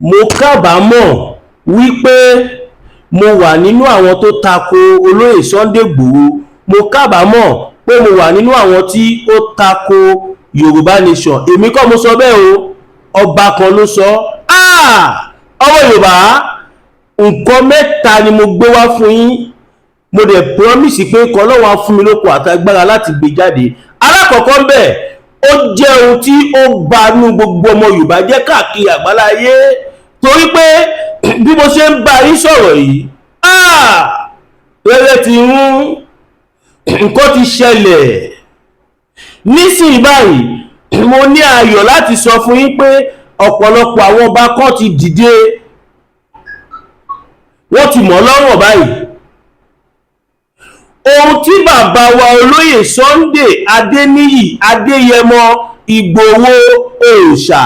Mokabamo wípé mo wà nínú àwọn tó tako olóyè Sunday Igboho. Mokabamo pé mo wà nínú àwọn tí ó tako Yoruba nation. Èmi kọ́ mo sọ bẹ́ẹ̀ o, ọba kan ló sọ. Ọmọ Yorùbá, nǹkan mẹ́ta ni mo gbé wá fún yín. Mo dẹ̀ promise pé kọ́lọ́run á fún mi lókun àtagbára láti gbé jáde. Alákọ̀ọ́kọ́ bẹ́ẹ̀, ó jẹ́ ohun tí ó banú gbogbo ọmọ Yorùbá jẹ́ káàkiri àgbáláyé, torí pé bí mo ṣe ń bá yín sọ̀rọ̀ yìí, rere ti rún, nǹkan ti ṣẹlẹ̀. Nísìnyí báyìí mo ní ayọ̀ láti sọ fún yín pé ọ̀pọ̀lọpọ̀ àwọn ọba kan ti dìde, wọ́n ti mọ̀ lọ́rọ̀ báyìí. Ohun tí bàbá wa olóyè Sunday Adéníyì Adéyẹmọ Ìgbòho òòṣà,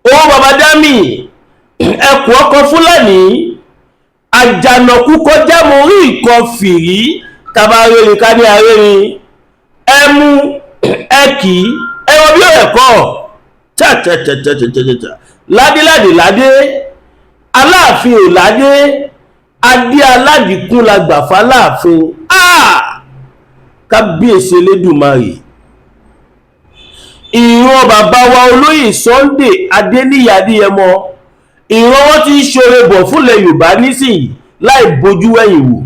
owó bàbá dámì, ẹkùn ọkọ̀ Fúlàní, àjànàkú kọjá mo rí nǹkan fìrí, tabarerin ká ní arérin, ẹmu ẹkì ẹwọ bí ẹ̀kọ́ ládé aláàfin ò ládé, adé aládìkún la gbà fáláàfin. Kábíyèsí Elédùmarè. Ìran bàbá wa olóyè Sunday Adéníyì Adéyẹmọ, ìran wọn ti ń ṣoore bọ̀ fúnlẹ̀ Yorùbá nísìnyí láì bojú wẹ̀yìn wò.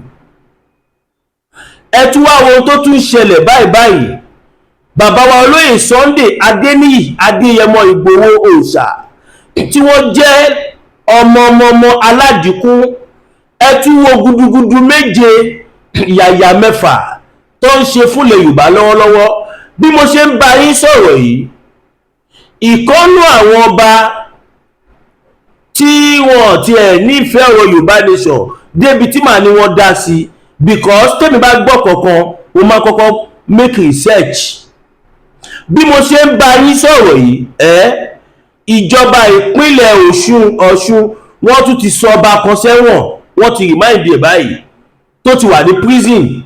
Ẹ tún wá wo tó tún ṣẹlẹ̀ báyìí. Bàbá wa olóyè Sunday Adéníyì Adéyẹmọ Ìgbòho òòṣà, tí wọ́n jẹ́ ọmọ aládìkún, ẹ tún wo gudugudu méje yàyà mẹ́fà tó ń ṣe fúnlẹ̀ Yorùbá lọ́wọ́lọ́wọ́. Bí mo ṣe ń bá yín sọ̀rọ̀ yìí, ìkọ́nú àwọn ọba tí wọ́n ti ẹ̀ nífẹ̀ẹ́ ọ̀rọ̀ Yorùbá nation débi tí màá ní wọ́n dá sí, because tèmi bá gbọ́ kankan mo máa kọ́kọ́ make research. Bí mo ṣe ń bá yín sọ̀rọ̀ yìí, ìjọba ìpínlẹ̀ Ọ̀ṣun wọ́n tún ti sọ ọba kan sẹ́wọ̀n, wọ́n ti remind ẹ̀ báyìí tó ti wà ní prison.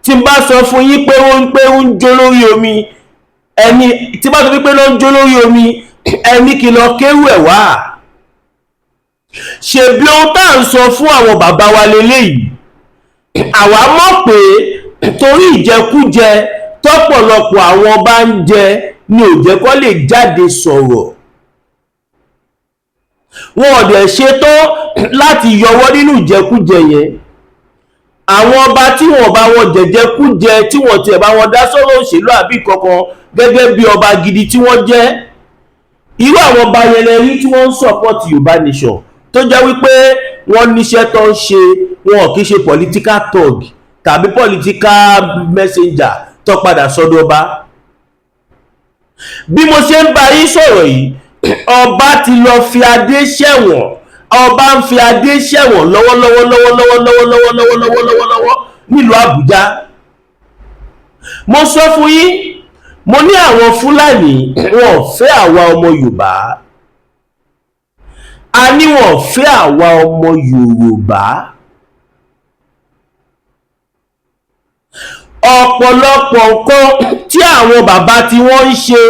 Tí n bá sọ fún yín pé ó ń jó lórí omi, ẹni tí bá sọ wípé ló ń jó lórí omi, ẹni kí lọ kéwù ẹ̀ wá. Ṣèbí ohun tá à ń sọ fún àwọn bàbá wa leléyìí. Àwa mọ̀ pé torí ìjẹkújẹ tọ́pọ̀lọpọ̀ àwọn ọba ń jẹ ni ò jẹ́ kó lè jáde sọ̀rọ̀. Wọn ò dẹ̀ ṣetán láti yọwọ́ nínú ìjẹkújẹ yẹn. Àwọn ọba tí wọ́n bá wọn jẹjẹkújẹ, tí wọ́n tiẹ̀ bá wọn dá sọ̀rọ̀ òṣèlú àbí kankan gẹ́gẹ́ bí ọba gidi tí wọ́n jẹ́, irú àwọn ọba yẹn lẹ rí tí wọ́n ń support Yorùbá nation, tó jẹ́ wípé wọ́n níṣẹ́ tó ń ṣe, wọn kì í ṣe political thug tàbí political messenger tó padà sọ́dọ̀ ọba. Bí mo ṣe ń bá yín sọ̀rọ̀ yìí, ọba ti lọ fi adé ṣẹ̀wọ̀n, ọba ń fi adé ṣẹ̀wọ̀n lọ́wọ́lọ́wọ́ nílùú Àbújá. Mo sọ fún yín, mo ní àwọn Fúlàní wọn ò fẹ́ àwa ọmọ Yorùbá, a ní wọn ò fẹ́ àwa ọmọ Yorùbá. Ọ̀pọ̀lọpọ̀ nǹkan tí àwọn bàbá tí wọ́n ń ṣe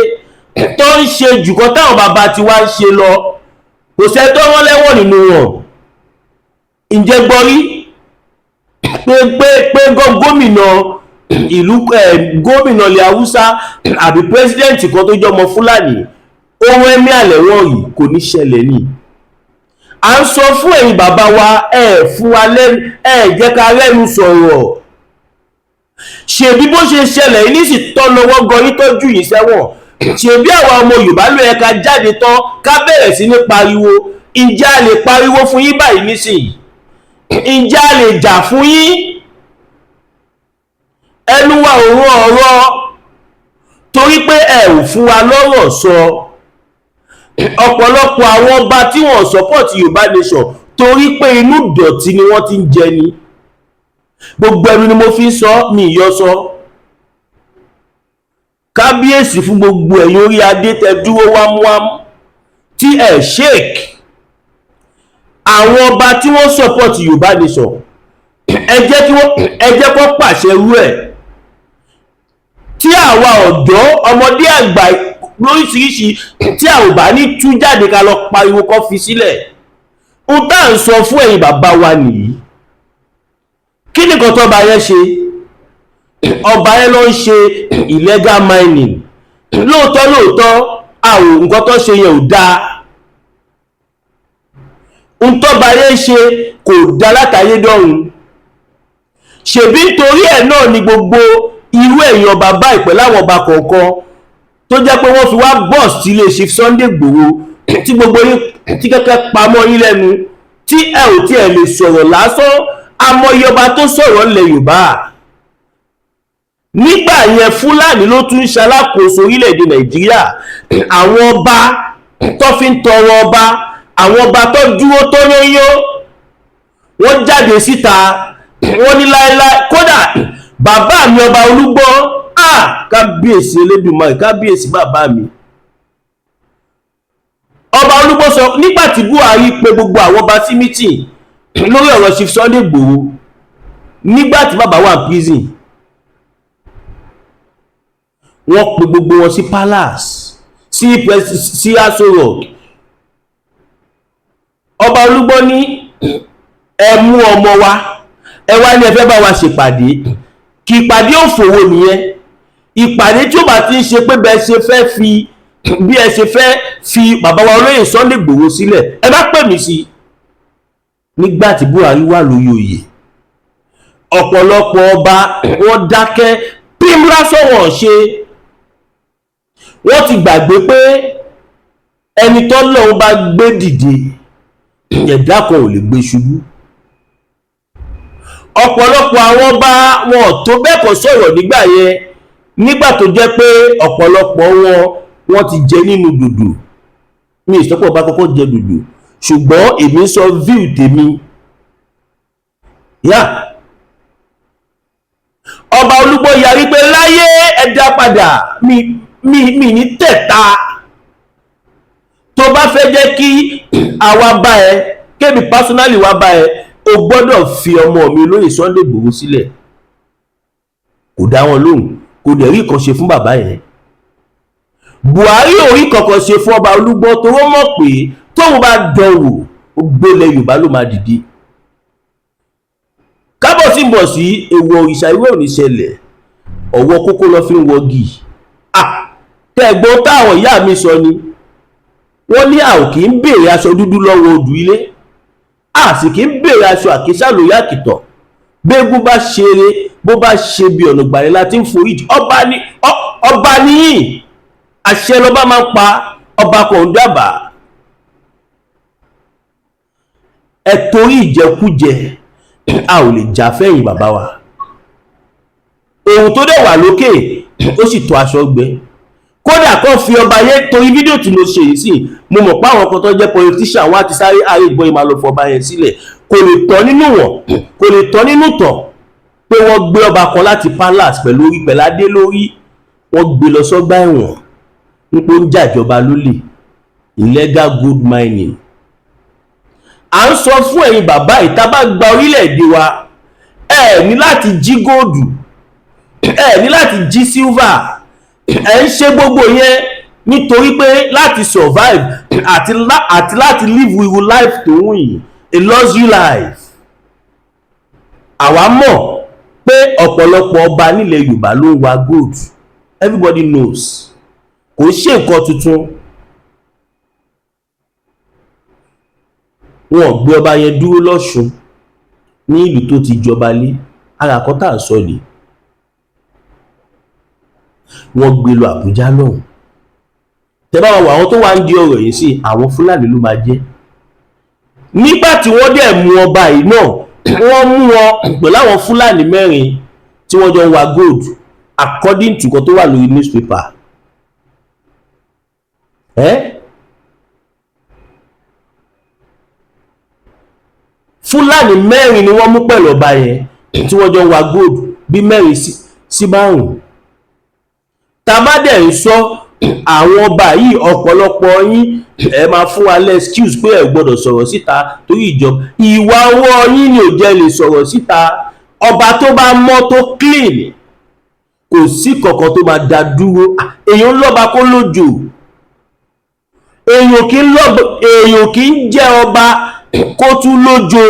tó ń ṣe jù kan táwọn bàbá tí wá ń ṣe lọ, kò sẹ́ tó wọ́n lẹ́wọ̀n nínú wọn. Ǹjẹ́ gbọ́ rí pé gómìnà ìlú gómìnà ilẹ̀ Haúsá àbí pírẹsidẹ́ǹtì kan tó jẹ́ ọmọ Fúlàní ohun ẹ̀mí àlẹ́wọ̀n yìí kò ní ṣẹlẹ̀ ni. À ń sọ fún ẹ̀yin bàbá wa, fún wa lẹ́nu, jẹ́ ká lẹ́nu sọ̀rọ̀. Ṣèbí bó ṣe ṣẹlẹ̀ yìí nísì tọ́ lọ́wọ́ gan yín tọ́jú yìí sẹ́wọ̀n. Ṣèbí àwa ọmọ Yorùbá ló yẹ ká jáde tán ká bẹ̀rẹ̀ sí ní pariwo. Ǹjẹ́ a lè pariwo fún yín báyìí nísìnyí? Ǹjẹ́ a lè jà fún yín? Ẹnu wa ò rán ọ̀rọ̀ torí pé ẹ ò fún wa lọ́rọ̀ sọ. Ọ̀pọ̀lọpọ̀ àwọn ọba tí wọ́n support Yorùbá nation torí pé inú ìdọ̀tí ni wọ́n ti ń jẹ ni. Gbogbo ẹnu ni mo fi ń sọ, mi ìyọ sọ. Kábíyèsí fún gbogbo ẹ̀yin orí adé tẹ́ dúró wámúwámú tí ẹ shake. Àwọn ọba tí wọ́n support Yorùbá nation, ẹ jẹ́ kó pàṣẹ rú ẹ̀. Tí àwa ọ̀dọ́ ọmọdé àgbà lóríṣiríṣi tí a ò bá ní tú jáde ká lọ pariwo kó fi sílẹ̀. Ohun tá à ń sọ fún ẹ̀yin bàbá wa nìyí. Kí ni nǹkan tó ọba yẹn ṣe? Ọba yẹn ló ń ṣe illegal mining. Lóòótọ́ àwọn nǹkan tó ṣe yẹn ò dáa. Ohun tó ọba yẹn ṣe kò dá látayé dọ́run. Ṣèbí nítorí ẹ̀ náà ni gbogbo irú ẹ̀yin ọba báyìí pẹ̀lú àwọn ọba kọ̀ọ̀kan tó jẹ́ pé wọ́n fi wá bọ́ọ̀s tí lè ṣe Sunday Igboho tí gbogbo yín tí kẹ́kẹ́ pamọ́ yín lẹ́nu tí ẹ ò tiẹ̀ lè sọ̀rọ̀ lásán. Amọ̀ye ọba tó sọ̀rọ̀ ńlẹ̀ Yorùbá. Nígbà yẹn Fúlàní ló tún ṣalákòóso orílẹ̀-èdè Nàìjíríà. Àwọn ọba tó fi ń tọrọ ọba, àwọn ọba tó dúró tó yóyó, wọ́n jáde síta, wọ́n ní láéláé. Kódà bàbá mi ọba Olúgbọ́n, kábíyèsí Elédùmarè, kábíyèsí bàbá mi. Ọba Olúgbọ́n sọ nígbà tí Buhari pe gbogbo àwọn ọba sí meeting lórí ọ̀rọ̀ Chief Sunday Igboho nígbà tí bàbá wà prison, wọ́n pe gbogbo wọn sí palace, sí Aso Rock. Ọba Olúgbọ́n ní ẹ mú ọmọ wa, ẹ wá ní ẹ fẹ́ bá wa ṣèpàdé. Kí ìpàdé òfòwò nìyẹn. Ìpàdé tí ó bá ti ń ṣe pé bẹ́ẹ̀ ṣe fẹ́ fi bí ẹ ṣe fẹ́ fi bàbá wa Olóyè Sunday Igboho sílẹ̀, ẹ bá pè mí sí. Nígbà tí Buhari wà lórí oyè, ọ̀pọ̀lọpọ̀ ọba wọ́n dákẹ́ pím lásán wọ́n ṣe. Wọ́n ti gbàgbé pé ẹni tó lọ́hùn bá gbé dìde ẹ̀dá kan ò lè gbé ṣubú. Ọ̀pọ̀lọpọ̀ àwọn ọba wọn tó bẹ́ẹ̀ kọ́ sọ̀rọ̀ nígbà yẹn, nígbà tó jẹ́ pé ọ̀pọ̀lọpọ̀ wọn ti jẹ nínú dòdò. Mi ìsọpọ̀ bá kọ́kọ́ jẹ dòdò, ṣùgbọ́n èmi sọ view tèmi. Ọba Olúgbọ́n yarí pé láyé ẹ̀dá padà mi ní tẹ̀ta. Tó bá fẹ́ jẹ́ kí àwa bá ẹ, kébi personally wá bá ẹ, o gbọ́dọ̀ fi ọmọ mi Olóyè Sunday Igboho sílẹ̀. Kò dá wọn lóhùn, kò dẹ̀ rí kan ṣe fún bàbá yẹn. Buhari ò rí kankan ṣe fún Ọba Olúgbọ́n tó wọ́n mọ̀ pé tóun bá dánwò ó gbélé Yorùbá ló máa dìde. Kábọ̀ sí bọ̀ sí èèwọ̀ òrìṣà ìwé òní ṣẹlẹ̀, ọwọ́ kókó lọ fi ń wọgi. Tẹ̀gbọ́n táwọn ìyá mi sọ ni wọ́n ní a ò kì í béèrè aṣọ dúdú lọ́wọ́ odù ilé, a sì kì í béèrè aṣọ àkísà lórí àkìtàn. Bégún bá ṣeré bó bá ṣe bí ọ̀nà gbàrẹ́ láti ń foríjì. Ọba níyìn, àṣẹ lọ́ba máa ń pa, ọba kan ń dábàá. Ẹ torí ìjẹkújẹ a ò lè jà fẹ́yìn bàbá wa. Ohun tó dẹ̀ wà lókè ó sì tó aṣọ gbẹ. Kódà kan fi ọba yẹn torí fídíò tí mo ṣe yìí sí, mo mọ̀ pé àwọn kan tó jẹ́ politician wá ti sáré ààrẹ ìgbọ́n ìmọ̀ lọ fọ ọba yẹn sílẹ̀. Kò lè tọ́ nínú wọn, kò lè tọ́ nínú tàn pé wọ́n gbé ọba kan láti palace pẹ̀lú orí pẹ̀ládé lórí, wọ́n gbé lọ sọ́gbà ẹ̀wọ̀n nípò ń jàjọba lólè, illegal gold mining. À ń sọ fún ẹ̀yin bàbá ìta bá gba orílẹ̀-èdè wa, ẹ ní láti jí góòdù, ẹ ní láti jí silver, ẹ ń ṣe gbogbo yẹn nítorí pé láti survive àti láti live with life tó wù yín, a luxury life. Àwa mọ̀ pé ọ̀pọ̀lọpọ̀ ọba nílẹ̀ Yorùbá ló ń wa gold, everybody knows. Kò ṣe nǹkan tuntun. Wọ́n gbé ọba yẹn dúró lọ́ṣun ní ìlú tó ti jọba lé, ara kan tá à ń sọ lè. Wọ́n gbé lọ Àbújá lọ́hùn. Tẹ́ bá wà àwọn tó wà ń di ọ̀rọ̀ yìí sí, àwọn Fúlàní ló máa jẹ́. Nígbà tí wọ́n dẹ̀ mú ọba yìí náà, wọ́n mú wọn pẹ̀lú àwọn Fúlàní 4 tí wọ́n jọ ń wa gold according to nǹkan tó wà lórí newspaper. Fúlàní 4 ni wọ́n mú pẹ̀lú ọba yẹn tí wọ́n jọ ń wa gold bí 4 sí 5. Tàbádẹ̀ ń sọ àwọn ọba yìí, ọ̀pọ̀lọpọ̀ yín ẹ máa fún wa lẹ́ excuse pé ẹ gbọ́dọ̀ sọ̀rọ̀ síta torí ìjọba. Ìwà ọwọ́ yín ni ò jẹ́ lè sọ̀rọ̀ síta. Ọba tó bá mọ́ tó clean kò sí kankan tó máa dá dúró. Èèyàn lọ́ba kó lójò, èèyàn kì í jẹ́ ọba kó tún lójò.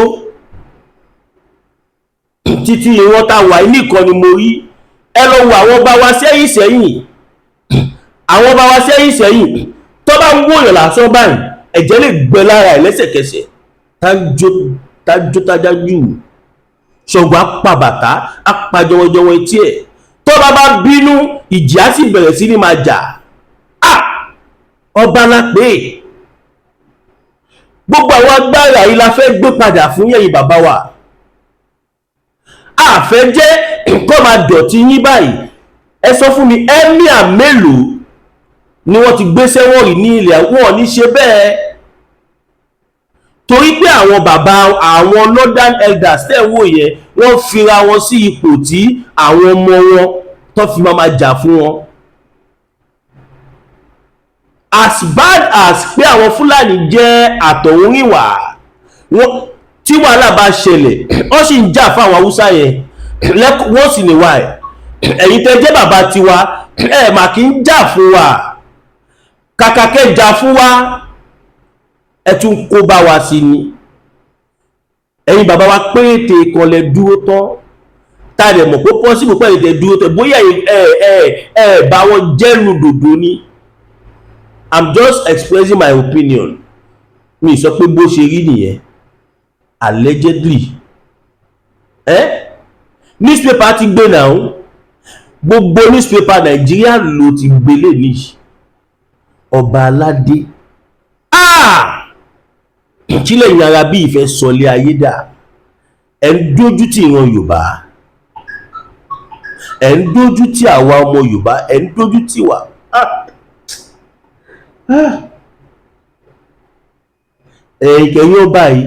Títí ìwọ́n ta wà nìkan ni mo rí. Ẹ lọ wo àwọn ọba wa sẹ́yìn, àwọn ọba wa sẹ́yìn tó bá ń wòyàn lásán báyìí ẹ̀jẹ̀ lè gbẹ lára ẹ̀ lẹ́sẹ̀kẹsẹ̀. Tájó tájájú Ṣàngó apàbàtà apàjọwọjọwọ etí ẹ̀. Tó bá bínú ìjì á sì bẹ̀rẹ̀ sí ní máa jà. Ọba la pé gbogbo àwọn agbára yìí la fẹ́ gbé padà fún yẹ̀yin bàbá wa. Àfẹ́ jẹ́ kó máa dọ̀tí yín báyìí. Ẹ sọ fún mi, ẹ́míà mélòó ni wọ́n ti gbé sẹ́wọ̀n rí ní ilẹ̀? Wọn ní ṣe bẹ́ẹ̀, torí pé àwọn bàbá àwọn northern elders tẹ̀wò yẹn wọ́n fira wọn sí ipò tí àwọn ọmọ wọn tó fi máa jà fún wọn. As bad as pé àwọn Fúlàní jẹ́ àtọ̀húnrìnwá, tí wàhálà bá ṣẹlẹ̀ wọ́n sì ń jà fún àwọn Haúsá yẹn wọ́n sì lè wà ẹ̀. Ẹ̀yin tẹ́ jẹ́ bàbá tiwa ẹ̀ mà kí ń jà fún wa, kàkà kẹ́ jà fún wa ẹ tún kó bá wa sí ni. Ẹ̀yin bàbá wa péréte kan lẹ dúró tán, tá dẹ̀ mọ̀ pé possible pé ẹ̀yin dúró tán bóyá ẹ bá wọn jẹ́nu dòdò ni. I'm just expressing my opinion. Mi sọ pé bó ṣe rí nìyẹn. Allegedly newspaper ti gbé náà, gbogbo newspaper Nàìjíríà ló ti gbélé ní ọba aládé. Kílẹ̀ ìyára bí ìfẹ́ sọlé ayé dà. Ẹ ń dójú tì ìran Yorùbá, ẹ ń dójú tì àwa ọmọ Yorùbá, ẹ ń dójú tì wá. Ẹ̀yìn ọba yìí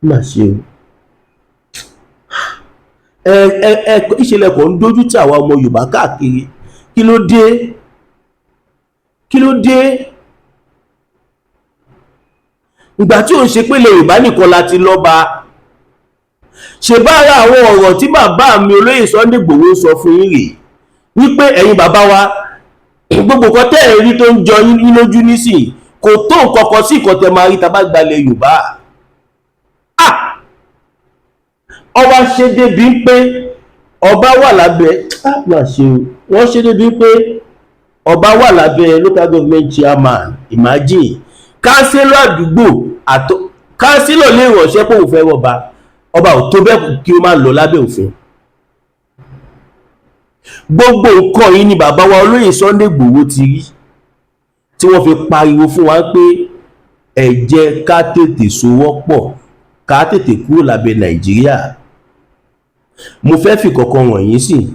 má ṣe o. Ìṣẹ̀lẹ̀ kan ń dójú tì àwa ọmọ Yorùbá káàkiri. Kí ló dé? Ìgbà tí ó ń ṣe pé ilẹ̀ Yorùbá nìkan láti lọ́ba. Ṣe bára àwọn ọ̀rọ̀ tí bàbá mi olóyè Sunday Igboho sọ fún yín rèé, wípé ẹ̀yin bàbá wa gbogbo kan tẹ́ ẹ̀ rí tó ń jọ yín lójú nísìnyí kò tó nǹkan kan sí nǹkan tẹ́ máa rí tá bá gbalẹ̀ Yorùbá. Ọba ṣe débi pé ọba wà lábẹ́ wọ́n ṣe débi pé ọba wà lábẹ́ local government chairman. Imagine kánsílọ̀ àdúgbò kánsílọ̀ lè ránṣẹ́ pé òun fẹ́ rọba, ọba ò tó bẹ́ẹ̀ kí ó máa lọ lábẹ́ òfin. Gbogbo nǹkan yìí ni bàbá wa olóyè Sunday Igboho ti rí, tí wọ́n fi pariwo fún wa pé ẹ jẹ́ ká tètè sowọ́pọ̀, ká tètè kúrò lábẹ́ Nàìjíríà. Mo fẹ́ fi kọ̀ọ̀kan wọ̀nyí sí,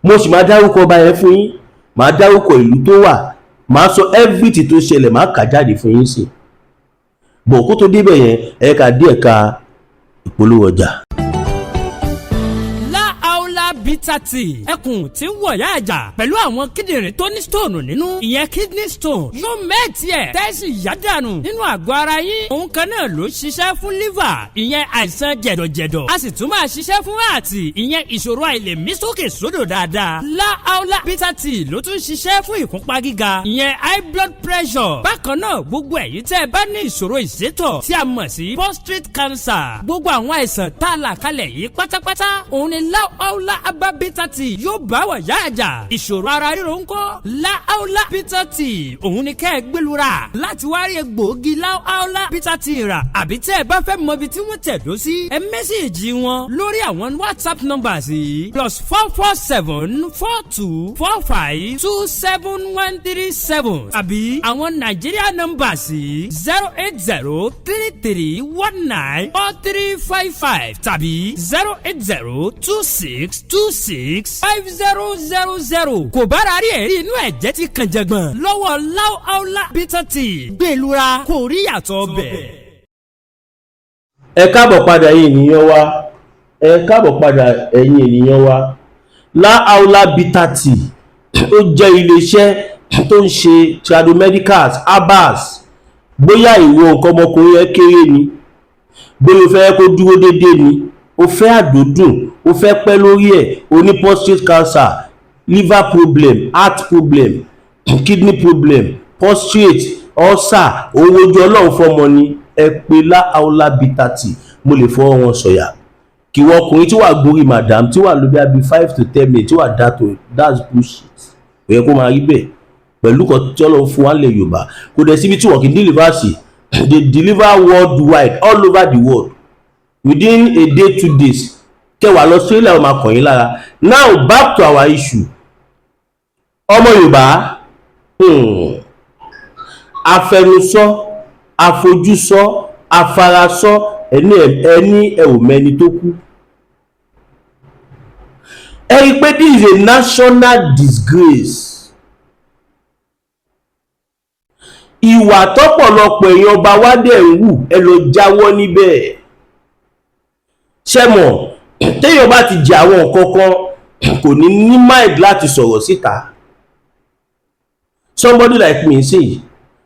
mo sì máa dárúkọ ọba yẹn fún yín, máa dárúkọ ìlú tó wà, máa sọ everything tó ṣẹlẹ̀, máa kà jáde fún yín sí. Bọ̀ kó tó débẹ̀ yẹn ẹ̀ka díẹ̀ ka ìpolówó ọjà. Bitter tea ẹkùn tí ń wọ̀yá àjà pẹ̀lú àwọn kíndìnrín tó ní stone nínú, ìyẹn kidney stone, yóò mẹ́ẹ̀tì ẹ̀ tẹ́sí yádànù nínú àgọ́ ara yín. Òun kan náà ló ṣiṣẹ́ fún liver, ìyẹn àìsàn jẹ̀dọ̀jẹ̀dọ̀. A sì tún máa ṣiṣẹ́ fún heart, ìyẹn ìṣòro àìlèmí sókè sódò dáadáa. Láàólá bitter tea ló tún ṣiṣẹ́ fún ìfúnpá gíga, ìyẹn high blood pressure. Bákan náà gbogbo ẹ̀yin tẹ́ ẹ bá ní ìṣòro ìsétọ̀ tí a mọ̀ sí prostate cancer, gbogbo àwọn àìsàn tá a là kalẹ̀ yìí pátápátá òun ni láàólá Aba bitter tea yóò bá wà yá àjà. Ìṣòro ara ríro ń kọ́ láàólá bitter tea òun ni kẹ́ ẹ gbẹlura láti wá rí egbòogi láàólá bitter tea rà. Àbí tẹ́ ẹ bá fẹ́ mọ ibi tí wọ́n tẹ̀dó sí, ẹ mẹ́sẹ̀jì wọn lórí àwọn WhatsApp numbers yìí +447-4245-27137 àbí àwọn Nigeria numbers yìí 08033194355 tàbí 08026265000. Kò bára rí ẹ̀rí inú ẹ̀jẹ̀ ti kàn jẹ̀gbọ̀n lọ́wọ́ láàólá bitter tea gbẹlura kò rí yàtọ̀ bẹ̀. Ẹ káàbọ̀ padà ẹ̀yin ènìyàn wa, ẹ káàbọ̀ padà ẹ̀yin ènìyàn wa. Láàólá bitter tea ó jẹ́ iléeṣẹ́ tó ń ṣe tradomedicals, herbals. Bóyá ìwọ nǹkan ọmọkùnrin ẹ kéré ni, bóyá o fẹ́ kó dúró déédéé ni, ó fẹ́ àdódùn, ó fẹ́ pẹ́ lórí ẹ̀, ó ní prostate cancer, liver problem, heart problem, kidney problem, prostate, ulcer, òun ojú ọlọ́run fọmọ ni, ẹ pé láàúlá bitati, mo lè fọwọ́ wọn sọ̀yà kí wọ́n ọkùnrin tí wà gorí madam tí wà lóbi àbí 5 to 10 minutes tí wà that's bullshit. Ó yẹ kó máa rí bẹ́ẹ̀ pẹ̀lú kan tí ọlọ́run fún wa lẹ̀ Yorùbá. Kò dẹ̀ síbi tí wọ́n kì í deliver sí, they deliver worldwide, all over the world within a day 2 days. Kẹwàá lọ sí ilẹ̀ ọmọ akọ̀yìn lára. Now back to our issue. Ọmọ Yorùbá, afẹnusọ, àfojúsọ, afarasọ, ẹni ẹ ò mẹ́ni tó kú. Ẹ rí pé this is a national disgrace. Ìwà tọ́pọ̀lọpọ̀ èèyàn ọba wa dẹ̀ ń wù, ẹ lọ jáwọ́ níbẹ̀. Ṣẹ́mọ̀ téèyàn bá ti jẹ àwọn nǹkan kan kò ní ní mind láti sọ̀rọ̀ síta. Somebody like me say,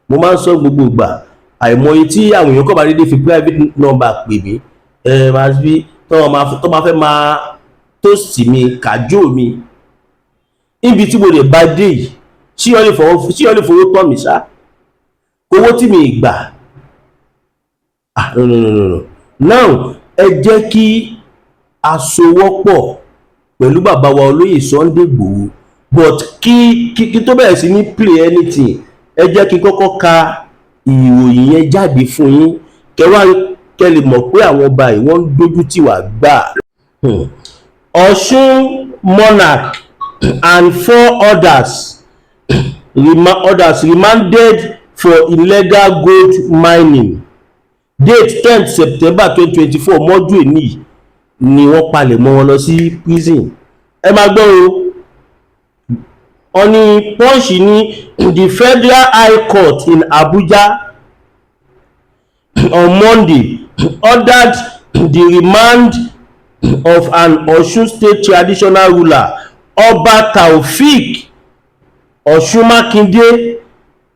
mo máa ń sọ gbogbo ìgbà, àìmọye tí àwọn èèyàn kọ́ bá dédé fi private number pè mí, máa bí tó máa fẹ́ máa tóòsì mi, kàjó mi, níbi tí mo lè bá dé yìí, ṣí ọ lè fowó tọ́ mi ṣá, owó tí mi gbà. No. Now ẹ jẹ́ kí a sowọ́pọ̀ pẹ̀lú bàbá wa olóyè Sunday Igboho, but kí tó bẹ̀rẹ̀ sí ní play anything, ẹ jẹ́ kí kọ́kọ́ ka ìròyìn yẹn jáde fún yín kẹ́ lè mọ̀ pé àwọn ọba yìí wọ́n ń dójú tì wá gbà. Ọ̀ṣun monarch and 4 others remanded for illegal gold mining. Date 10th September 2024 mọ́jú èní ni wọ́n palẹ̀ mọ́ wọn lọ sí prison. Ẹ máa gbọ́ o, wọ́n ní Punch ní the Federal High Court in Abuja on Monday ordered the remand of an Osun State traditional ruler, Ọba Taofik Osunmakinde,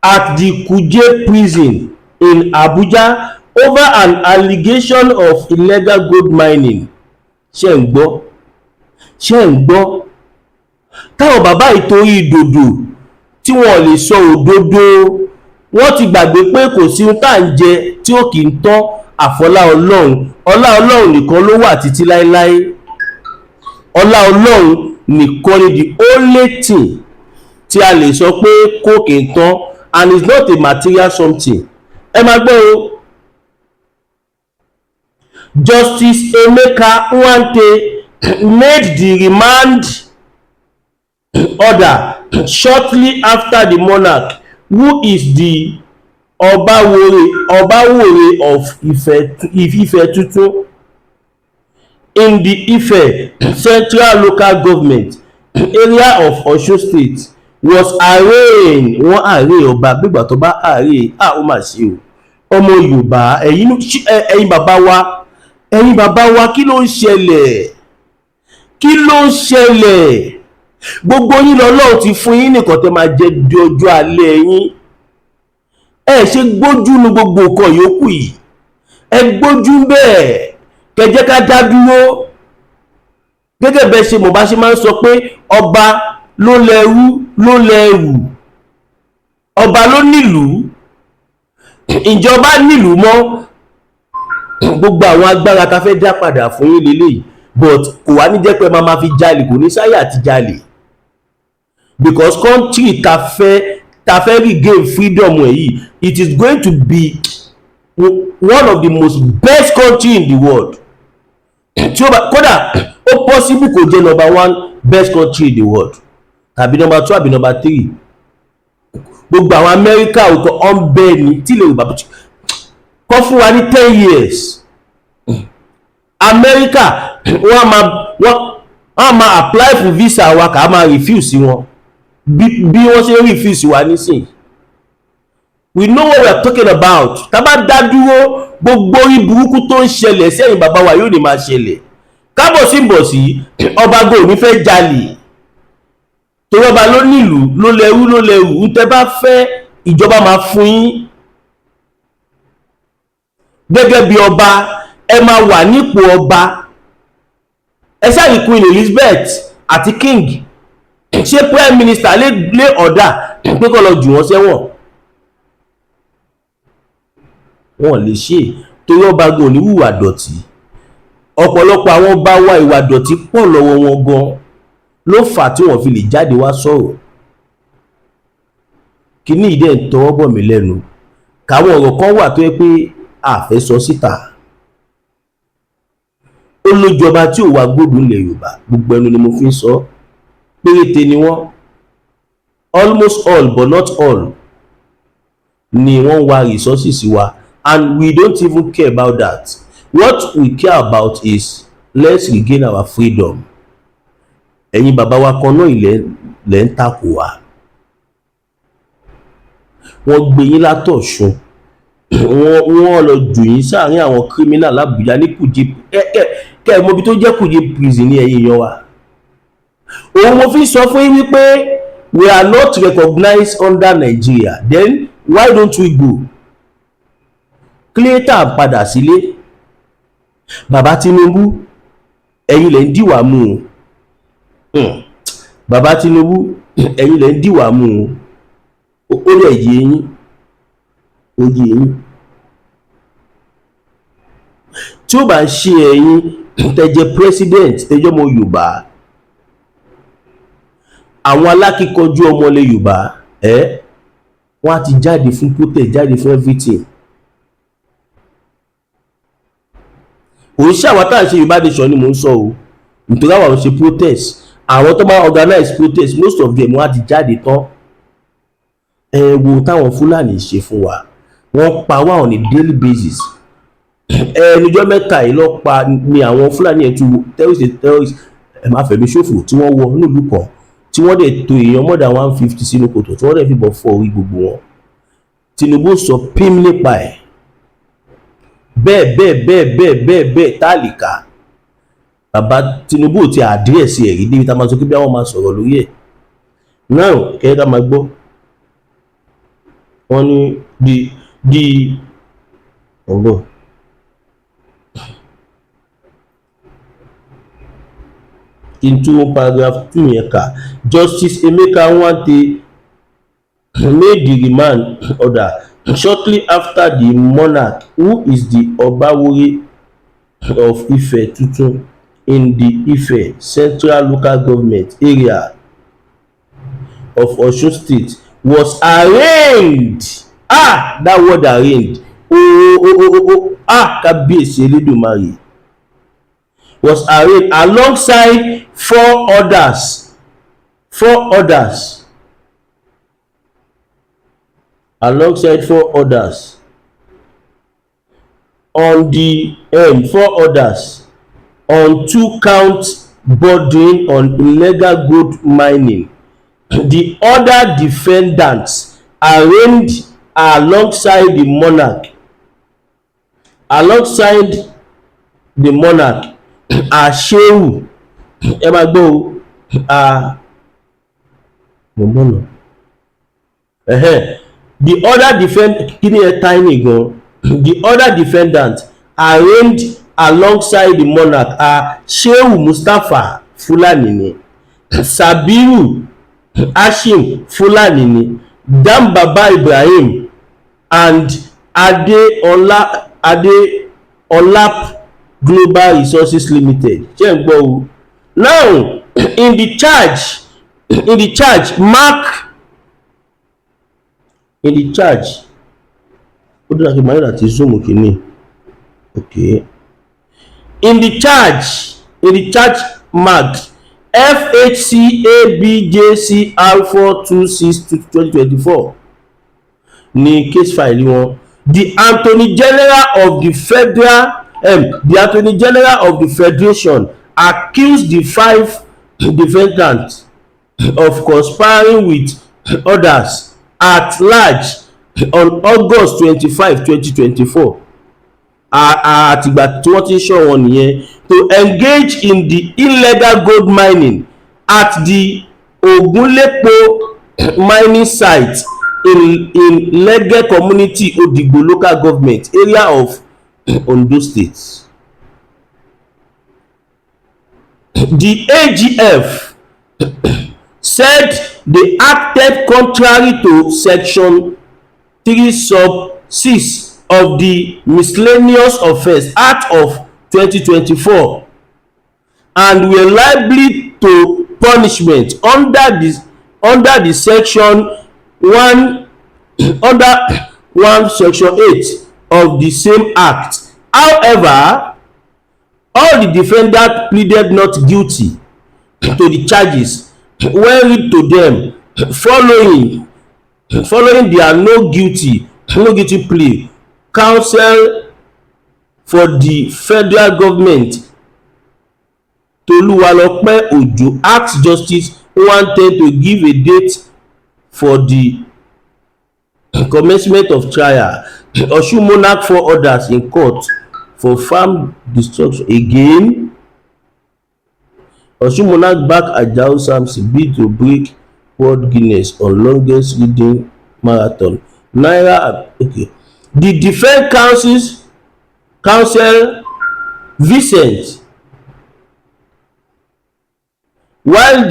at the Kuje prison in Abuja over an allegation of illegal gold mining. Ṣé ń gbọ́ táwọn bàbá ìtorí ìdòdò tí wọ́n lè sọ òdodo, wọ́n ti gbàgbé pé kò sí ohun tá à ń jẹ tí ó kì í tán àfọlá Ọlọ́run. Ọlá Ọlọ́run nìkan ló wà títí láéláé. Ọlá Ọlọ́run nìkan ni the only thing tí a lè sọ pé kò kì í tán, and it's not a material something. Ẹ máa gbọ́ o. Justice Emeka Nwante made the remand order shortly after the monarch, who is the Obawore of Ife Tuntun in the Ife Central Local Government area of Osun State, was arraigned. Wọ́n àárẹ̀ ọba gbígbà tó bá àárẹ̀ ó mà ṣe o. Ọmọ Yorùbá, ẹ̀yin bàbá wa, kí ló ń ṣẹlẹ̀? Gbogbo yín lọ́lọ́run ti fún yín nìkan tẹ́ máa jẹ di ọjọ́ alẹ́ yín. Ẹ ṣe gbójú ní gbogbo nǹkan yòókù yìí, ẹ gbójú bẹ́ẹ̀ kẹjẹ́ ká dá dúró. Gẹ́gẹ́ bẹ́ẹ̀ ṣe mo bá ṣe máa ń sọ pé ọba ló lẹ́rù, ọba ló nílùú, ìjọba nílùú mọ́. Gbogbo àwọn agbára ta fẹ́ dá padà fún yín lélẹ́yìí, but kò wá ní jẹ́ pé máa fi jalè, kò ní sáyà àti jalè, because country ta fẹ́ regain freedom yìí, it is going to be one of the most best country in the world. Kódà ó possible kò jẹ́ number 1 best country in the world, tàbí number 2 àbí number 3. Gbogbo àwọn Amẹ́ríkà òkò ọ̀nbẹ́ ni tí lè bàbá kọ́ fún wa ní 10 years. Amẹ́ríkà wọ́n máa apply for visa wa ká máa refuse wọn bí wọ́n ṣe refuse wa nísìn. We know what we are talking about. Tá bá dá dúró, gbogbo orí burúkú tó ń ṣẹlẹ̀ sẹ́yìn bàbá wa yóò ní máa ṣẹlẹ̀. Kábọ̀síbọ̀sí ọba go ní fẹ́ jalè, torí ọba ló nílùú, ló lẹ́rú, ń tẹ́ bá fẹ́ ìjọba máa fún yín. Gẹ́gẹ́ bí ọba, ẹ máa wà nípò ọba ẹ ṣáàrí Queen Elizabeth àti King ṣé prime minister lé ọ̀dà pé kó lọ jù wọ́n sẹ́wọ̀n? wọn lè ṣe torí ọba gan ní hùwà dọ̀tí. ọ̀pọ̀lọpọ̀ àwọn ọba wa ìwà dọ̀tí pọ̀ lọ́wọ́ wọn gan ló fà tí wọ́n fi lè jáde wá sọ̀rọ̀. kíní ìdẹ́ ń tọwọ́ bọ̀ mí lẹ́nu káwọn ọ̀rọ̀ kan wà tó yẹ pé a fẹ́ sọ síta. ó lójọba tí ò wá gbódùn ilẹ̀ Yorùbá, gbogbo ẹnu ni mo fi ń sọ, péréte ni wọ́n, almost all but not all ni wọ́n wá resources wa, and we don't even care about that. What we care about is let's regain our freedom. ẹ̀yin bàbá wa kan náà ilẹ̀ ń takò wá. wọ́n gbé yín látọ̀ṣun, wọ́n lọ jù yín sáàrin àwọn criminal l'Àbújá ní Kùjé, kẹ́ ẹ mọ̀ bí tó jẹ́ Kùjé prison ní ẹ̀yìn yan wa. òun mo fi sọ fún yín wípé we are not recognized under Nigeria, then why don't we go? Clayton padà sílé. bàbá Tinubu ẹ̀yin lẹ ń dìwà mú o. bàbá Tinubu ẹ̀yin lẹ ń dìwà mú o. ó lè yé yín, ó yé yín. tí ó bá ń ṣe ẹ̀yin tẹ́jẹ́ president tẹ́jọ́ ọmọ Yorùbá, àwọn alákíkanjú ọmọ ilẹ̀ Yorùbá wọ́n á ti jáde fún protest, jáde fún everything. òun ṣàwátà ṣe Yorùbá nation ni mò ń sọ o, nítorí àwọn ṣe protest, àwọn tó máa organize protest most of them wọ́n á ti jáde tán. ẹ wo táwọn Fúlàní ṣe fún wa, wọ́n pa wá on a daily basis. ẹnìjọ́ mẹ́ta yìí ló pa ni àwọn Fúlàní ẹ̀ tún terrorist ẹ̀ máa fẹ̀mí ṣòfò tí wọ́n wọ nílùú kan tí wọ́n dẹ̀ to èèyàn more than 150 sínú kòtò tí wọ́n dẹ̀ fìbọn fọ́ orí gbogbo wọn. Tinubu sọ pím nípa ẹ̀ bẹ́ẹ̀ tálíkà. bàbá Tinubu ti àdírẹ́sì ẹ̀rí débi tá a máa sọ pé bí àwọn máa sọ̀rọ̀ lórí ẹ̀ náà kẹ́kẹ́ ká máa gbọ́. wọ́n ní di ọ̀gbọ́n into paragraph 2 yẹn kà, Justice Emeka Nwante made the remand order shortly after the monarch, who is the Obawori of Ife Tuntun in the Ife Central Local Government area of Osun State, was arraigned. That word arraigned. Kábíyèsí Elédùmarè. Was arraigned alongside four others. Alongside four others on the 4 others on 2 counts bordering on illegal gold mining. The other defendants arraigned alongside the monarch Shehu ẹ máa gbọ́ the other defendant arraigned alongside the monarch Shehu Mustapha Fulani ni, Sabiru Hashim Fulani ni, Dambaba Ibrahim and Olap Global Resources Limited. Now in the charge ó dúró kí máa yára ti zoom kìíní. Okay. In the charge marked FHCABJCR426/2024 ní case file wọn. The Attorney General of the Federation accused the 5 defendants of conspiring with others at large on August 25, 2024. Àtìgbà tí wọ́n ti sọ wọn nìyẹn to engage in the illegal gold mining at the Ogunlepo mining site in Lege Community, Odigbo Local Government area of Ondo State. The AGF said they acted contrary to Section 3 sub 6 of the Miscellaneous Offence Act of 2024 and were liable to punishment under the section 1 section 8 of the same act. However, all the defendants pleaded not guilty to the charges when read to them following their no guilty plea. Counsel for the federal government Toluwalope Ojo asked Justice Nwanteng to give a date for the commencement of trial. Osun Monarch 4 others in court for farm destruction. Again, Osun Monarch back Ajao Samson bid to break world Guinness on longest reading marathon. Naira. Okay. The defense counsel Vincent, while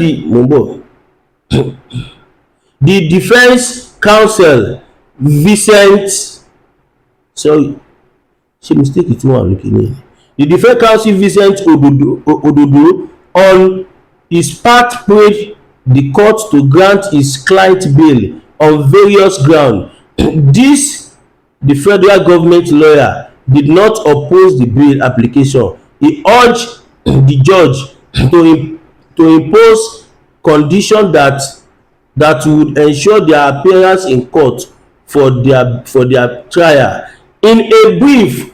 the defense counsel Vincent, sorry, she mistake it one looking. The defense counsel Vincent Ododo on his part prayed the court to grant his client bail on various grounds. The federal government lawyer did not oppose the bail application. He urged the judge to impose conditions that would ensure their appearance in court for their trial. In a brief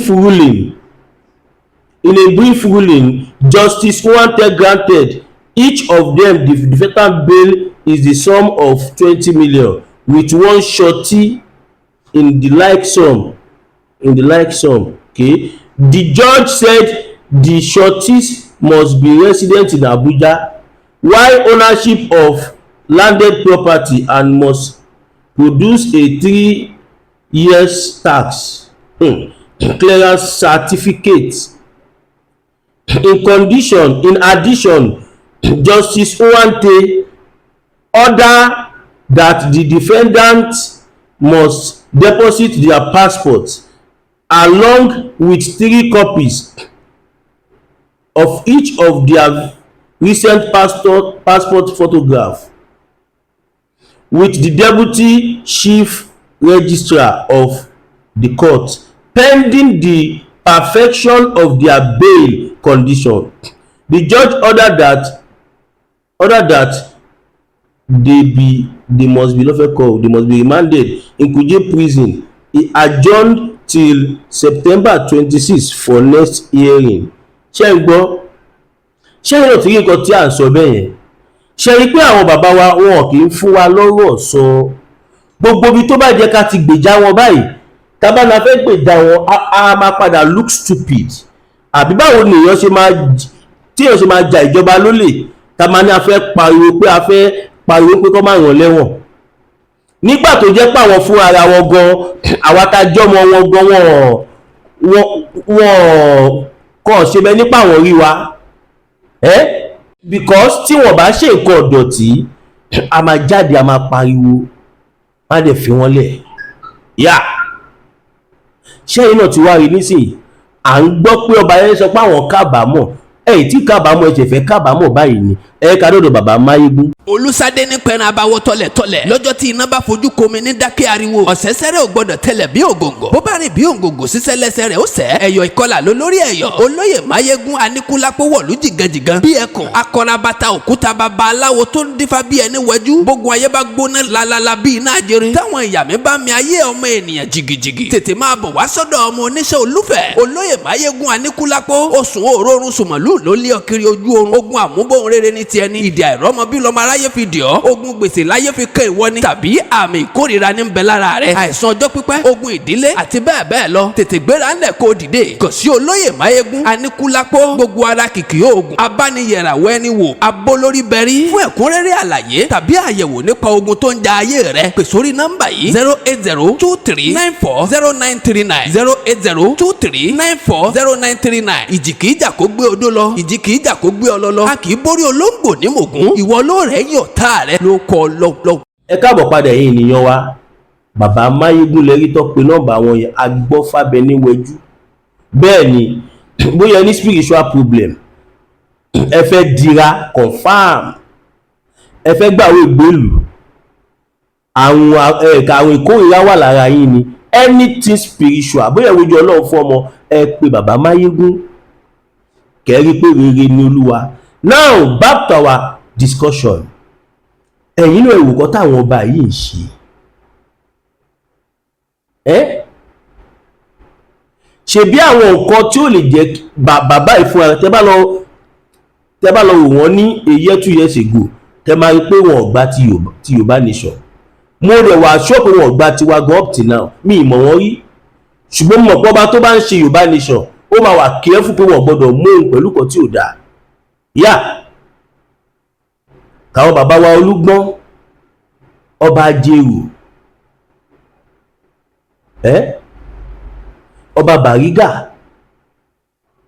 ruling, Justice Nwanteng granted each of them the defendant bail is the sum of 20 million with one surety in the like sum. Okay, the judge said the sureties must be resident in Abuja, while ownership of landed property and must produce a 3 years tax clearance certificate. In addition, Justice Nwanteng ordered that the defendants must deposit their passports along with 3 copies of each of their recent passport photograph with the deputy chief registrar of the court pending the perfection of their bail condition. The judge ordered that they must be remanded in Kuje prison. He adjourned till September 26 for next hearing. Ṣé ń gbọ́? Ṣé yóò tí nǹkan tí à ń sọ bẹ́ẹ̀ yẹn? Ṣé rí pé àwọn bàbá wa wọn kì í fún wa lọ́rọ̀ sọ? Gbogbo ibi tó bá jẹ́ ká ti gbèjà wọn báyìí, tá bá na fẹ́ gbèjà wọn a máa padà look stupid. Àbí báwo ni èèyàn ṣe máa ja ìjọba lólè tá máa ní a fẹ́ pariwo pé kọ́ máa ràn lẹ́wọ̀n. Nígbà tó jẹ́ pé àwọn fún ara wọn gan, àwa tá jọmọ wọn gan wọn kàn ṣe bẹ́ẹ̀ nípa àwọn rí wa. Because tí wọ́n bá ṣe nǹkan ọ̀dọ̀tí a máa jáde a máa pariwo má dẹ̀ fi wọ́n lẹ̀. Ṣé iná ti wá rí nísìnyí à ń gbọ́ pé ọba yẹn sọ pé àwọn kábàámọ̀ tí kábàámọ̀ ẹ̀ṣẹ̀ fẹ́ kábàámọ̀ báyìí ni ká dọ̀dọ̀ bàbá Máyégún. Olúsadé ní pẹran abawọ tọlẹ̀tọlẹ̀ lọ́jọ́ tí iná bá fojú komi ní dákẹ́ ariwo ọ̀sẹ̀sẹ̀rẹ̀ ò gbọ́dọ̀ tẹlẹ̀ bí ògòǹgò bó bá rìn bí ògòǹgò sísẹ́ lẹ́sẹ̀ rẹ̀ ó sẹ́ ẹ̀yọ̀ ìkọlà ló lórí ẹ̀yọ̀ Olóyè Máyégún Aníkúlápó wọ̀lú jìgànjìgàn bí ẹkùn akọrabata òkúta baba aláwo tó ń dífá bí ẹni wẹjú gbogbo ayé bá gbóná lalala bí iná ajere táwọn ìyàmí bá mi ayé ọmọ ènìyàn jìgìjìgì tètè máa bọ̀ wá sọ́dọ̀ ọmọ oníṣẹ́ olúfẹ̀ Olóyè Máyégún Aníkúlápó oṣù òórùn sùmọ̀lú ló lé ọkiri ojú oorun ogun àmúbọ̀n rere ni tiẹ̀ ni ìdí àìrọ́mọbí lọ́mọ aráyé fi dì ọ́ ogun gbèsè láyé fi kẹ́ ìwọ ni tàbí àmì ìkórìíra ní ń bẹ lára rẹ àìsàn ọjọ́ pípẹ́ ogun ìdílé àti bẹ́ẹ̀ bẹ́ẹ̀ lọ tètè gbéra ńlẹ̀ kó dìde kàn sí olóyè máyégún aníkúlápó gbogbo ara kìkì oògùn abániyẹ̀ràwọ̀ ẹni wò abólórí bẹ̀rí fún ẹ̀kúnrẹ́rẹ́ àlàyé tàbí àyẹ̀wò nípa ogun tó ń ja ayé rẹ pè sórí nọ́mbà yìí 08023940939 08023940939 ìjì kìí jà kó gbé odó lọ ìjì kìí jà kó gbé ọlọ lọ a kìí borí olóńgbò ní mògún ìwọ ló rẹ̀ yàn tá rẹ ló kọ lọ. ẹ káàbọ̀ padà yìí ènìyàn wa bàbá máyégún lẹ́rí tó pe nọ́mbà àwọn yẹn agbọ́fábẹ́ níwẹ̀jú bẹ́ẹ̀ ni bóyá ní spiritual problem ẹ fẹ́ dira confam ẹ fẹ́ gbàwé ìgbélú àwọn ìkórìíra wà lára yín ni anything spiritual bóyá ìwé ìjọ Ọlọ́run fún ọmọ ẹ pe bàbá máyégún kẹ́rí pé rere ni olúwa. Now back to our discussion ẹ̀yin náà ìwòkọ́ táwọn ọba yìí ń ṣe ṣebí àwọn nǹkan tí ó lè jẹ́ bàbá ìfúnra tẹ́ bá lọ wò wọ́n ní a year 2 years ago tẹ́ máa rí pé wọn ò gbà ti Yorùbá nation mo rẹ̀ wá ṣọ́ pé wọn ò gbà tiwa gan up till now mi ìmọ̀ wọn rí ṣùgbọ́n mo mọ̀ pé ọba tó bá ń ṣe Yorùbá nation ó máa wà careful pé wọn gbọ́dọ̀ mú òun pẹ̀lú kan tí ò dáa yá káwọn bàbá wa Olúgbọ́n ọba Ajérò ọba Bàrígà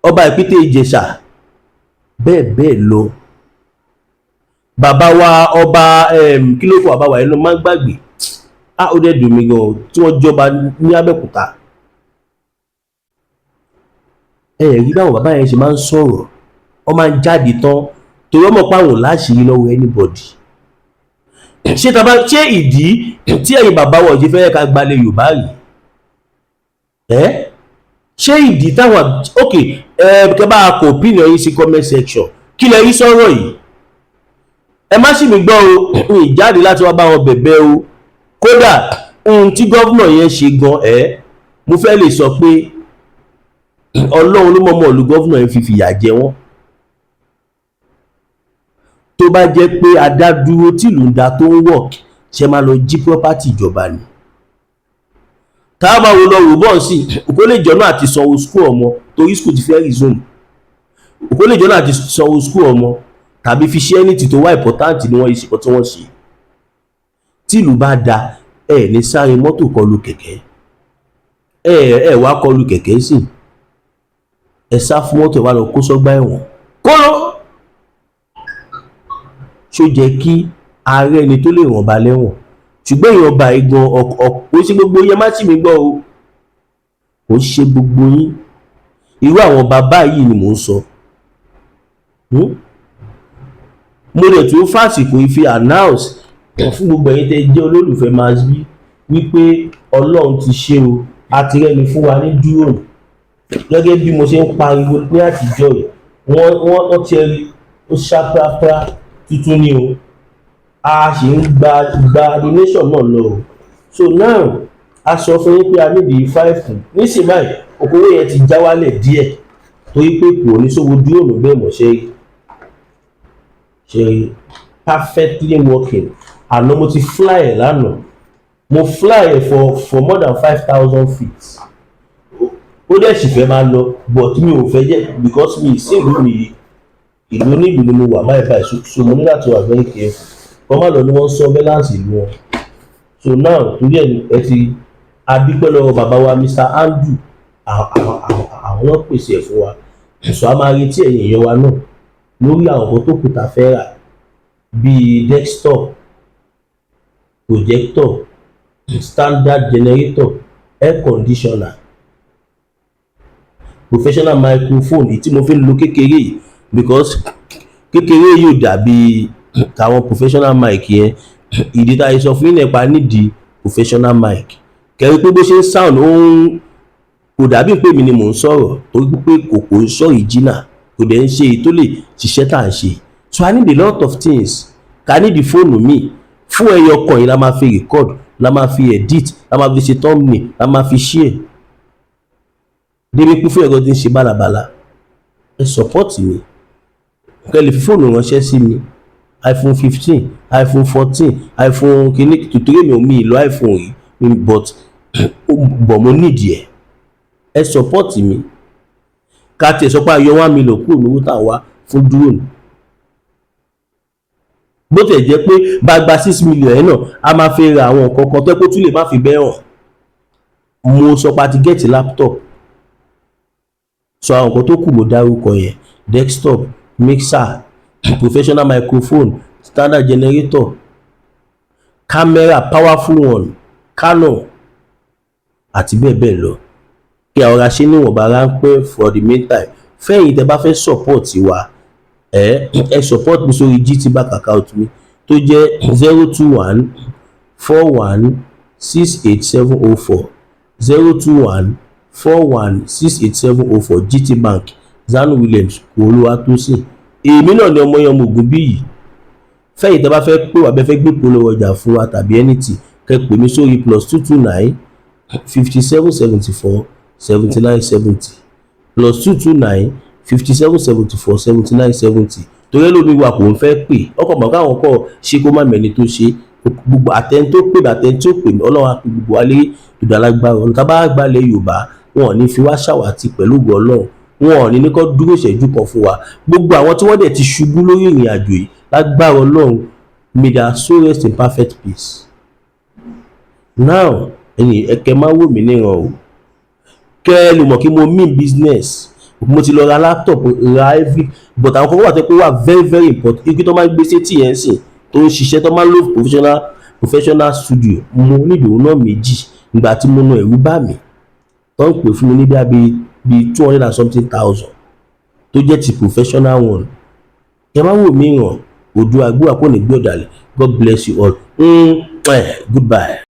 ọba Ìpíté Ìjẹ̀ṣà bẹ́ẹ̀ bẹ́ẹ̀ lọ bàbá wa ọba kí ló kọ bàbá wa ẹnu máa ń gbàgbé ó dẹ̀ dùn mí gan tí wọ́n jọba ní Abẹ́òkúta rí báwọn bàbá yẹn ṣe máa ń sọ̀rọ̀ wọ́n máa ń jáde tán torí ọmọ páwọn láṣìírí lọ́wọ́ anybody ṣé ìdí tí ẹ̀yin bàbá wọ̀ ṣe fẹ́ ká gbalẹ̀ Yorùbá rí ṣé ìdí táwọn ok kẹ bá kọ opinion yìí sí comment section kí lẹ rí sọ̀rọ̀ yìí ẹ má sì mí gbọ́ o ìjáde láti wá bá wọn bẹ̀bẹ̀ o kódà tí gọ́vnà yẹn ṣe gan mo fẹ́ lè sọ pé Ọlọ́run ló mọ̀ọ́mọ̀ lu gọ́vnà yẹn fi fìyà jẹ wọ́n tó bá jẹ́ pé adádúró tìlú ń da tó ń wọ̀ ṣe máa lọ jí property ìjọba ni táwọn bá wo lọ rò bọ́ọ̀ sí òkú lè jọ́nà àti sanwó school ọmọ torí school ti fẹ́ resume òkú lè jọ́nà àti sanwó school ọmọ tàbí fi ṣe ẹni tí tó wá important ni wọ́n yìí ṣe tí wọ́n ṣe tìlú bá da ní sáré mọ́tò kọlù kẹ̀kẹ́ wá kọlù kẹ̀kẹ́ sí sá fún mọ́tò wá lọ kó sọ́gbà ẹ̀wọ̀n kóló ṣó jẹ́ kí ààrẹ ẹni tó lè ràn bá lẹ́wọ̀n ṣùgbọ́n èèyàn ọba igan ó ṣe gbogbo yẹn má sì mí gbọ́ o ó ṣe gbogbo yín irú àwọn bàbá yìí ni mò ń sọ mo lè tún fásitì ìfi announce fún gbogbo ẹ̀yin tẹ́ jẹ́ olólùfẹ́ Masbi wípé Ọlọ́run ti ṣe o àtìrẹ́ni fún wa ní dúró gẹ́gẹ́ bí mo ṣe ń pariwo ní àtijọ́ yìí wọ́n ti rí ó ṣàprápra tuntun ni o a sì ń gba donation náà lọ o so now a sọ fún yín pé a níbi 5 nísìnyí báyìí okòwò yẹn ti já wálẹ̀ díẹ̀ torí pé kò ní sówó dúró ló bẹ́ẹ̀ mọ̀ ṣe perfectly working àná mo ti fly ẹ̀ lánàá mo fly ẹ̀ for more than 5,000 feet ó dẹ̀ sì fẹ́ máa lọ but mi ò fẹ́ jẹ́ because mi sí ìlú mi ìlú onílù ni mo wà báyìí so mo ní láti wà very careful wọ́n má lọ ní wọ́n surveillance ìlú wọn so now torí ẹ ti adúpẹ́ lọ́wọ́ bàbá wa Mr. Andrew àwọn náà pèsè ẹ̀ fún wa so a máa retí ẹ̀yìn èèyàn wa náà lórí àwọn ọkọ̀ tó kùtà fẹ́ rà bíi desktop projector standard generator air conditioner professional microphone tí mo fi ń lo kékeré yìí because kékeré yóò dàbí àwọn professional mic yẹn ìdí tá a sọ fún yín nípa nídìí professional mic kẹrí pé bó ṣe ń sound kò dàbí pé mi ni mò ń sọ̀rọ̀ torí pé kò ń sọ ìjìnà kò dẹ̀ ń ṣe èyí tó lè ṣiṣẹ́ tá à ń ṣe so I need a lot of things ká nídìí fóònù mi fún ẹyọ kan yìí la máa fi record la máa fi edit la máa fi ṣe thumbnail la máa fi share débi pé fún ẹ̀rọ tí ń ṣe bálabàla ẹ support mi kẹ́ lè fi fóònù ránṣẹ́ sí mi iPhone 15, iPhone 14, iPhone kìíní tuntun mi ò mi ìlò iPhone yìí but mo nídìí ẹ support mi ká tiẹ̀ sọ pé ayọ̀ 1 million kúrò lówó tá a wá fún drone bó tẹ̀ jẹ́ pé bá gba 6 million ẹ̀ náà a máa fi ra àwọn nǹkan kan tó pé tún lè má fi bẹ́ẹ̀ hàn mo sọ pé a ti gẹ̀ẹ́tì laptop so àwọn nǹkan tó kù mo dárúkọ yẹn desktop mixer professional microphone standard generator camera powerful one Canon àti bẹ́ẹ̀ bẹ́ẹ̀ lọ kí àwọn aṣẹ́ níwọ̀nba ráńpẹ́ for the meantime fẹ́yìn tẹ́ bá fẹ́ support wa ẹ support mi sórí GT bank account mi tó jẹ́ 021 41 68704 021 41 68704 GT bank Zanu Williams Olúwatósìn èmi náà ni ọmọ yẹn ọmọ ògùn bí yìí fẹ́yìn tẹ́ bá fẹ́ pè wá bẹ́ẹ̀ fẹ́ gbé polówó ọjà fún wa tàbí anything kẹ́ pè mí sórí +229 5774 7970 +229 5774 7970 torí ẹlòmíì wà kò ń fẹ́ pè ọkọ̀ mọ̀ káwọn kọ́ ṣe kó má mẹ́ni tó ṣe gbogbo àtẹni tó pè àtẹni tó pè mí ọlọ́run àpè gbogbo wa lé ìdàlágbára ọ̀nà tá a bá gbalẹ̀ Yorùbá wọn ò ní fi wá ṣàwátì pẹ̀lú ògo Ọlọ́run wọn ò ní kó dúró ìṣẹ́jú kan fún wa gbogbo àwọn tí wọ́n dẹ̀ ti ṣubú lórí ìrìn àjò yìí lágbára Ọlọ́run may their soul rest in perfect peace. Now ẹ̀yin ẹ̀kẹ́ máa wò mí níran o kẹ́ ẹ lè mọ̀ kí mo mean business mo ti lọ ra laptop ra every but àwọn kan wà tó pé wà very very important igi tó máa ń gbé sétí yẹn sìn tó ń ṣiṣẹ́ tó máa ń lo professional studio mo nílò náà méjì nígbà tí mo ná ẹ̀rù bá mi tó ń pè fún mi ní bí 200 and something thousand tó jẹ́ ti professional one ẹ má wò mí ràn ojú agbóhà kò ní gbé ọ̀dàlẹ̀ God bless you all goodbye.